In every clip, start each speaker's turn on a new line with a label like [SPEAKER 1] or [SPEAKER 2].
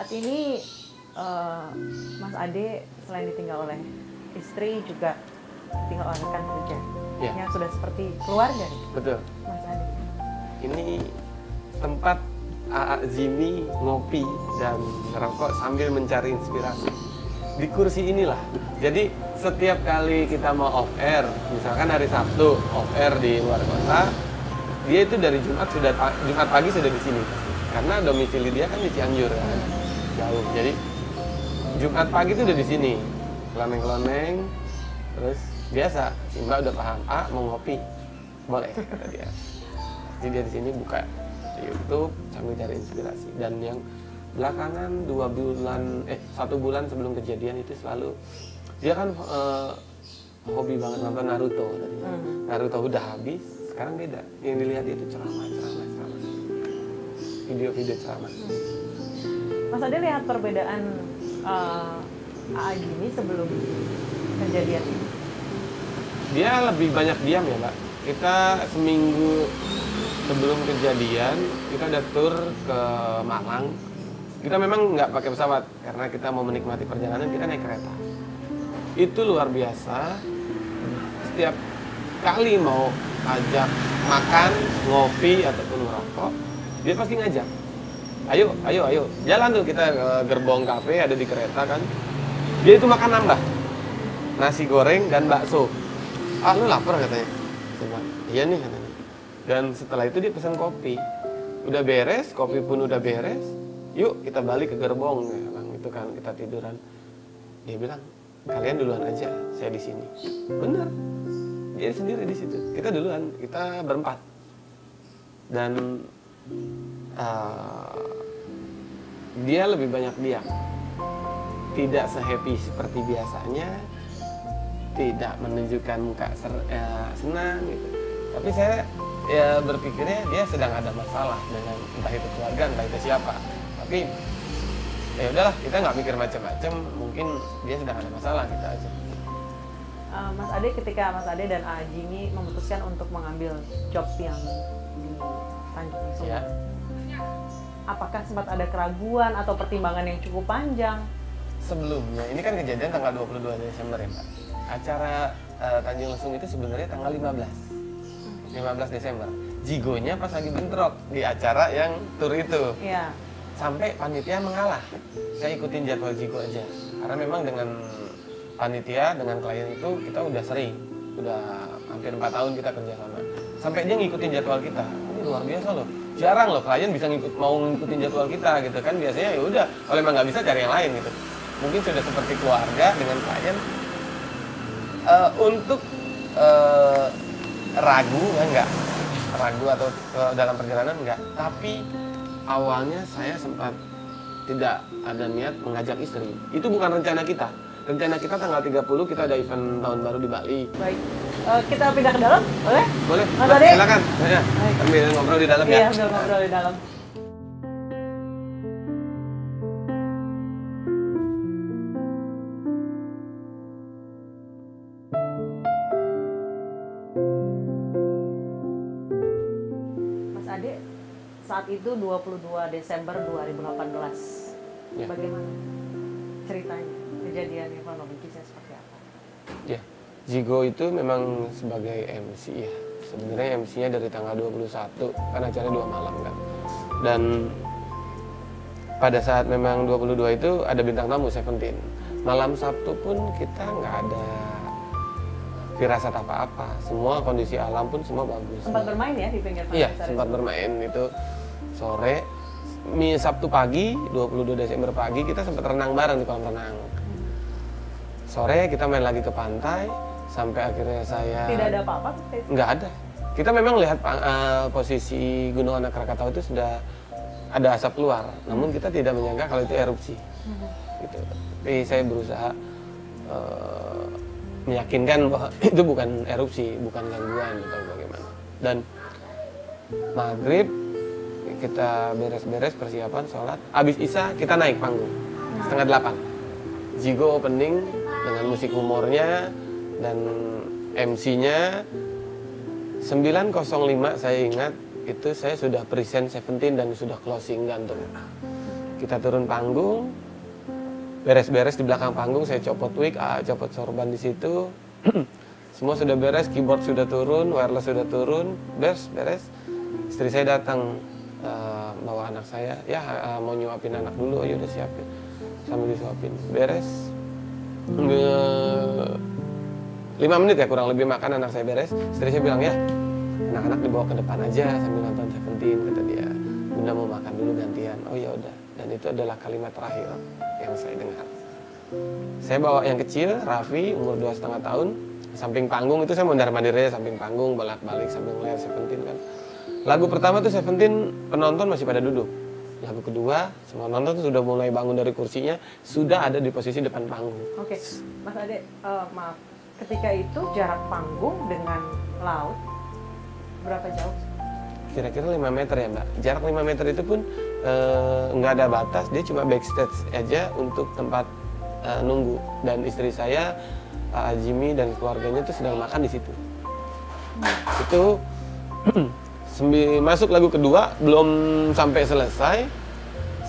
[SPEAKER 1] Saat ini Mas Ade selain ditinggal oleh istri juga ditinggal oleh rekan kerja yang sudah seperti keluarga nih.
[SPEAKER 2] Betul.
[SPEAKER 1] Mas Ade.
[SPEAKER 2] Ini tempat AA Jimmy ngopi dan ngerokok sambil mencari inspirasi. Di kursi inilah. Jadi setiap kali kita mau off air, misalkan hari Sabtu off air di luar kota, dia itu dari Jumat pagi sudah di sini. Karena domisili dia kan di Cianjur kan. Jauh. Jadi Jumat pagi itu udah di sini. Keloneng-keloneng. Terus biasa, si Mbak udah paham, mau ngopi. Boleh kata dia. Jadi dia di sini buka YouTube sambil cari inspirasi. Dan yang belakangan 1 bulan sebelum kejadian itu selalu dia kan hobi banget nonton Naruto tadi. Naruto udah habis, sekarang beda. Yang dilihat itu ceramah. Video-video ceramah.
[SPEAKER 1] Mas Ade lihat perbedaan AA Jimmy sebelum kejadian ini?
[SPEAKER 2] Dia lebih banyak diam ya, Mbak. Kita seminggu sebelum kejadian, kita ada tur ke Malang. Kita memang nggak pakai pesawat, karena kita mau menikmati perjalanan, kita naik kereta. Itu luar biasa. Setiap kali mau ajak makan, ngopi, ataupun merokok, dia pasti ngajak. Ayo. Jalan tuh kita ke gerbong kafe, ada di kereta kan. Dia itu makan nambah. Nasi goreng dan bakso. Lu lapar katanya. Coba, iya nih katanya. Dan setelah itu dia pesan kopi. Udah beres, kopi pun udah beres. Yuk kita balik ke gerbong. Ya, itu kan kita tiduran. Dia bilang, kalian duluan aja, saya di sini. Bener. Dia sendiri di situ. Kita duluan, kita berempat. Dan dia lebih banyak diam. Tidak se-happy seperti biasanya. Tidak menunjukkan muka senang gitu. Tapi saya berpikirnya dia sedang ada masalah dengan entah itu keluarga, entah itu siapa. Tapi ya udahlah, kita nggak mikir macam-macam. Mungkin dia sedang ada masalah, kita aja.
[SPEAKER 1] Mas Ade, ketika Mas Ade dan AA Jimmy memutuskan untuk mengambil job yang di Tanjung Lesung, apakah sempat ada keraguan atau pertimbangan yang cukup panjang?
[SPEAKER 2] Sebelumnya, ini kan kejadian tanggal 22 Desember ya, Mbak. Acara Tanjung Lesung itu sebenarnya tanggal 15 Desember. Jigonya pas lagi bentrok di acara yang tur itu.
[SPEAKER 1] Iya.
[SPEAKER 2] Sampai panitia mengalah. Saya ikutin jadwal Jigo aja. Karena memang dengan panitia, dengan klien itu kita udah sering. Udah hampir 4 tahun kita kerja sama. Sampai dia ngikutin jadwal kita. Ini luar biasa loh. Jarang loh klien bisa mau ngikutin jadwal kita gitu kan. Biasanya ya udah, kalau emang nggak bisa cari yang lain gitu. Mungkin sudah seperti keluarga dengan klien. Untuk ragu enggak. Ragu atau dalam perjalanan enggak. Tapi awalnya saya sempat tidak ada niat mengajak istri. Itu bukan rencana kita. Rencana kita tanggal 30 kita ada event tahun baru di Bali.
[SPEAKER 1] Baik. Kita pindah ke dalam, boleh?
[SPEAKER 2] Boleh.
[SPEAKER 1] Mas Ade?
[SPEAKER 2] Silakan. Ya. Sambil ngobrol di dalam ya.
[SPEAKER 1] Iya, sambil ngobrol di dalam. Mas Ade, saat itu 22 Desember 2018.
[SPEAKER 2] Ya.
[SPEAKER 1] Bagaimana ceritanya? Kejadiannya kronologisnya seperti apa?
[SPEAKER 2] Ya, Jigo itu memang sebagai MC ya. Sebenarnya MC-nya dari tanggal 21, kan acaranya 2 malam kan. Dan pada saat memang 22 itu ada bintang tamu, Seventeen. Malam Sabtu pun kita nggak ada firasat apa-apa. Semua kondisi alam pun semua bagus.
[SPEAKER 1] Sempat bermain ya di pinggir pantai?
[SPEAKER 2] Iya, sempat bermain itu sore. Sabtu pagi, 22 Desember pagi, kita sempat renang bareng di kolam renang. Sore kita main lagi ke pantai, sampai akhirnya saya...
[SPEAKER 1] Tidak ada apa-apa?
[SPEAKER 2] Nggak ada. Kita memang lihat posisi Gunung Anak Krakatau itu sudah ada asap keluar, namun kita tidak menyangka kalau itu erupsi. Gitu. Tapi saya berusaha meyakinkan bahwa itu bukan erupsi, bukan gangguan atau bagaimana. Dan maghrib kita beres-beres persiapan sholat, habis isya kita naik panggung 7:30. Jigo opening dengan musik humornya dan MC-nya 9:05 saya ingat itu saya sudah present Seventeen dan sudah closing gantung. Kita turun panggung, beres-beres di belakang panggung, saya copot wig, copot sorban di situ. Semua sudah beres, keyboard sudah turun, wireless sudah turun, beres. Istri saya datang bawa anak saya, mau nyuapin anak dulu, ayo udah siapin. Sambil disuapin, beres. 5 menit ya kurang lebih makan anak saya beres. Istri saya bilang, ya anak-anak dibawa ke depan aja sambil nonton Seventeen, kata dia. Bunda mau makan dulu gantian. Oh ya udah. Dan itu adalah kalimat terakhir yang saya dengar. Saya bawa yang kecil, Raffi, umur 2,5 tahun, samping panggung. Itu saya mondar-mandir aja samping panggung, bolak-balik sambil ngeliat Seventeen kan. Lagu pertama tuh Seventeen, penonton masih pada duduk. Lagu kedua, semua nonton sudah mulai bangun dari kursinya, sudah ada di posisi depan panggung.
[SPEAKER 1] Oke, Mas Ade, maaf. Ketika itu jarak panggung dengan laut berapa jauh?
[SPEAKER 2] Kira-kira 5 meter ya Mbak. Jarak 5 meter itu pun nggak ada batas, dia cuma backstage aja untuk tempat nunggu. Dan istri saya, Jimmy dan keluarganya tuh sedang makan di situ. Itu masuk lagu kedua, belum sampai selesai,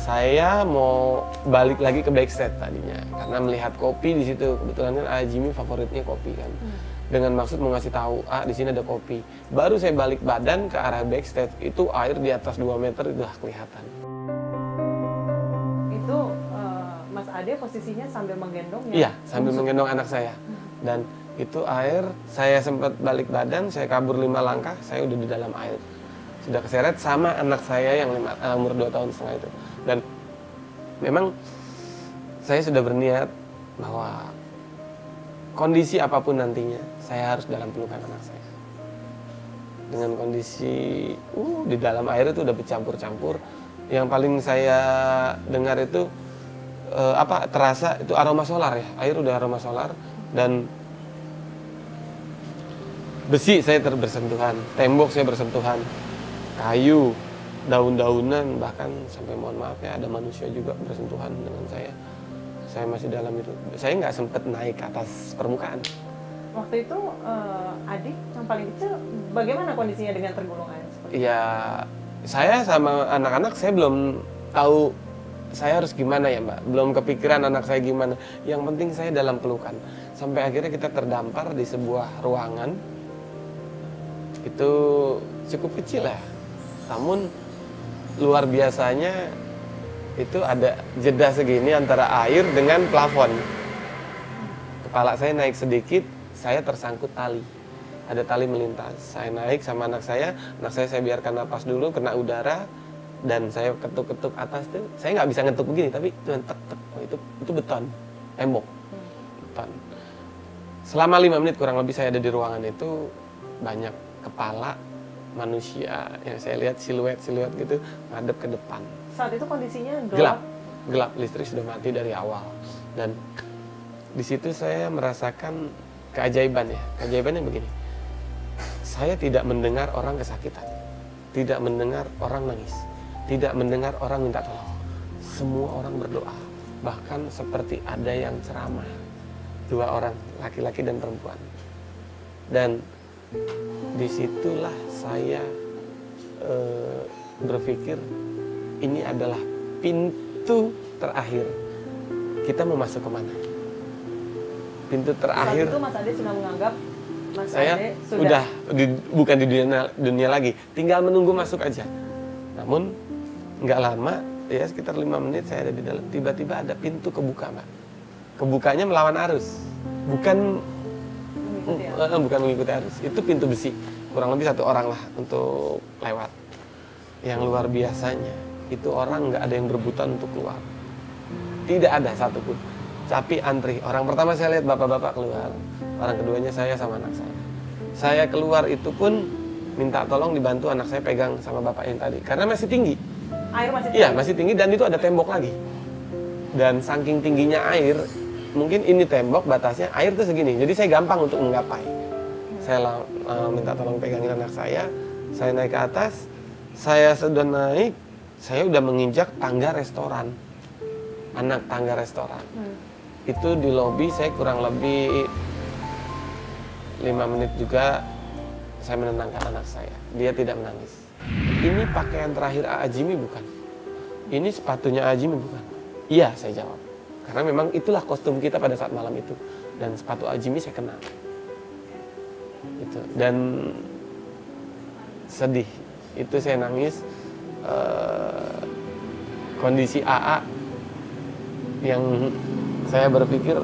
[SPEAKER 2] saya mau balik lagi ke backstage tadinya. Karena melihat kopi di situ, kebetulan kan Jimmy favoritnya kopi kan. Dengan maksud mau ngasih tahu, di sini ada kopi. Baru saya balik badan ke arah backstage, itu air di atas 2 meter udah kelihatan.
[SPEAKER 1] Itu Mas Ade posisinya sambil menggendong ya?
[SPEAKER 2] Iya, sambil menggendong anak saya. Dan itu air, saya sempat balik badan, saya kabur 5 langkah, saya udah di dalam air. Sudah keseret sama anak saya yang umur 2,5 tahun itu. Dan memang saya sudah berniat bahwa kondisi apapun nantinya, saya harus dalam pelukan anak saya. Dengan kondisi di dalam air itu udah bercampur-campur. Yang paling saya dengar itu terasa itu aroma solar ya. Air udah aroma solar dan besi saya bersentuhan, tembok saya bersentuhan, kayu, daun-daunan, bahkan sampai mohon maaf ya ada manusia juga bersentuhan dengan saya. Saya masih dalam itu. Saya nggak sempat naik ke atas permukaan.
[SPEAKER 1] Waktu itu adik yang paling kecil bagaimana kondisinya dengan tergulung air?
[SPEAKER 2] Ya, saya sama anak-anak saya belum tahu saya harus gimana ya Mbak. Belum kepikiran anak saya gimana. Yang penting saya dalam pelukan. Sampai akhirnya kita terdampar di sebuah ruangan. Itu cukup kecil ya. Namun luar biasanya itu ada jeda segini antara air dengan plafon. Kepala saya naik sedikit, saya tersangkut tali. Ada tali melintas. Saya naik sama anak saya biarkan napas dulu, kena udara, dan saya ketuk-ketuk atas tuh. Saya nggak bisa ngetuk begini, tapi cuma tek-tek. Itu beton, tembok, beton. Selama 5 menit kurang lebih saya ada di ruangan itu, banyak kepala manusia yang saya lihat siluet-siluet gitu ngadep ke depan.
[SPEAKER 1] Saat itu kondisinya gelap?
[SPEAKER 2] Gelap, listrik sudah mati dari awal. Dan di situ saya merasakan keajaiban ya. Keajaibannya begini. Saya tidak mendengar orang kesakitan. Tidak mendengar orang nangis. Tidak mendengar orang minta tolong. Semua orang berdoa. Bahkan seperti ada yang ceramah. 2 orang, laki-laki dan perempuan. Dan disitulah saya berpikir ini adalah pintu terakhir. Kita mau masuk kemana? Pintu terakhir.
[SPEAKER 1] Saat itu Mas Ade sudah menganggap Mas
[SPEAKER 2] saya
[SPEAKER 1] Ade
[SPEAKER 2] sudah bukan di dunia lagi, tinggal menunggu masuk aja. Namun nggak lama, ya sekitar 5 menit saya ada di dalam. Tiba-tiba ada pintu kebuka, Mbak. Kebukanya melawan arus, bukan mengikuti arus. Itu pintu besi, kurang lebih 1 orang lah untuk lewat. Yang luar biasanya, itu orang nggak ada yang berebutan untuk keluar. Tidak ada satupun. Tapi antri. Orang pertama saya lihat bapak-bapak keluar. Orang keduanya saya sama anak saya. Saya keluar itu pun minta tolong dibantu anak saya pegang sama bapak yang tadi. Karena masih tinggi.
[SPEAKER 1] Air masih tinggi?
[SPEAKER 2] Iya, masih tinggi dan itu ada tembok lagi. Dan saking tingginya air, mungkin ini tembok batasnya, air tuh segini. Jadi saya gampang untuk menggapai. Saya minta tolong pegangin anak saya naik ke atas. Saya sudah naik, saya udah menginjak tangga restoran. Anak tangga restoran. Itu di lobi saya kurang lebih 5 menit juga saya menenangkan anak saya. Dia tidak menangis. Ini pakaian terakhir A.A. Jimmy bukan? ini sepatunya Ajimi bukan? Iya, saya jawab. Karena memang itulah kostum kita pada saat malam itu. Dan sepatu Ajimi saya kenal. Itu. Dan sedih. Itu saya nangis. Kondisi AA yang saya berpikir